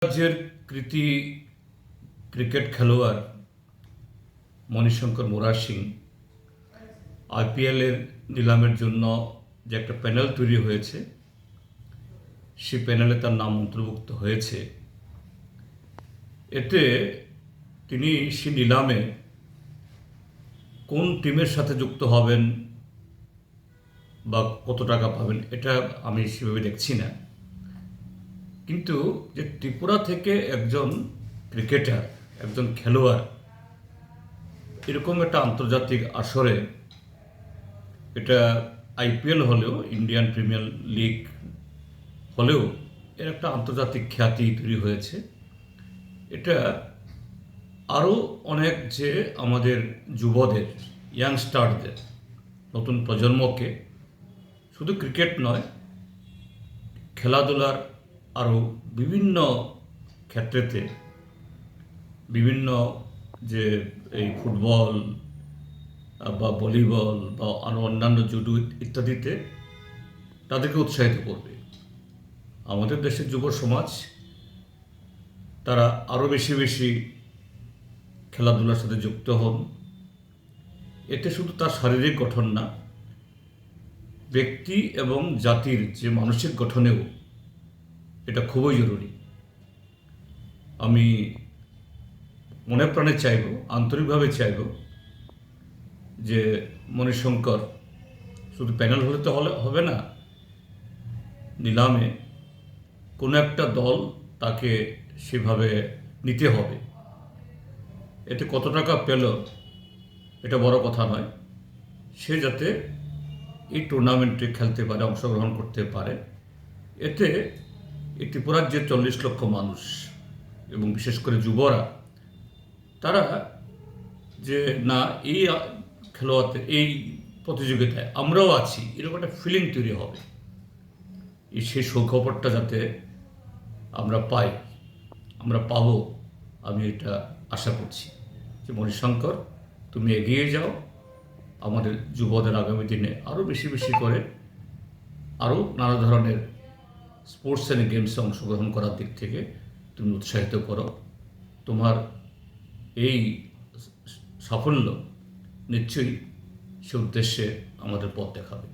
রাজ্যের কৃতি ক্রিকেট খেলোয়াড় মণিশঙ্কর মুরার সিং আইপিএলের নিলামের জন্য যে একটা প্যানেল তৈরি হয়েছে, সেই প্যানেলে তার নাম অন্তর্ভুক্ত হয়েছে। এতে তিনি সে নিলামে কোন টিমের সাথে যুক্ত হবেন বা কত টাকা পাবেন এটা আমি সেভাবে দেখছি না, কিন্তু যে ত্রিপুরা থেকে একজন ক্রিকেটার, একজন খেলোয়াড় এরকম একটা আন্তর্জাতিক আসরে, এটা আইপিএল হলেও, ইন্ডিয়ান প্রিমিয়ার লিগ হলেও এর একটা আন্তর্জাতিক খ্যাতি তৈরি হয়েছে। এটা আরও অনেক যে আমাদের যুবদের, ইয়াংস্টারদের, নতুন প্রজন্মকে শুধু ক্রিকেট নয়, খেলাধুলার আরও বিভিন্ন ক্ষেত্রেতে, বিভিন্ন যে এই ফুটবল বা ভলিবল বা আরও অন্যান্য জুডো ইত্যাদিতে তাদেরকে উৎসাহিত করবে। আমাদের দেশের যুব সমাজ তারা আরও বেশি বেশি খেলাধুলার সাথে যুক্ত হন। এতে শুধু তার শারীরিক গঠন না, ব্যক্তি এবং জাতির যে মানসিক গঠনেও এটা খুবই জরুরি। আমি মনে প্রাণে চাইব, আন্তরিকভাবে চাইব যে মণিশঙ্কর শুধু প্যানেল হলে তো হবে না, নিলামে কোনো একটা দল তাকে সেভাবে নিতে হবে। এতে কত টাকা পেল এটা বড় কথা নয়, সে যাতে এই টুর্নামেন্টে খেলতে পারে, অংশগ্রহণ করতে পারে। এতে এই ত্রিপুরার যে 40 লক্ষ মানুষ এবং বিশেষ করে যুবরা, তারা যে না এই খেলোয়াড়তে, এই প্রতিযোগিতায় আমরাও আছি, এরকম একটা ফিলিং তৈরি হবে। সেই সুখবরটা যাতে আমরা পাই, আমরা পাবো, আমি এটা আশা করছি যে মণিশঙ্কর তুমি এগিয়ে যাও, আমাদের যুবদের আগামী দিনে আরও বেশি বেশি করে আরও নানা ধরনের স্পোর্টস অ্যান্ড গেমসে অংশগ্রহণ করার দিক থেকে তুমি উৎসাহিত করো। তোমার এই সাফল্য নিশ্চয়ই সে উদ্দেশ্যে আমাদের পথ দেখাবে।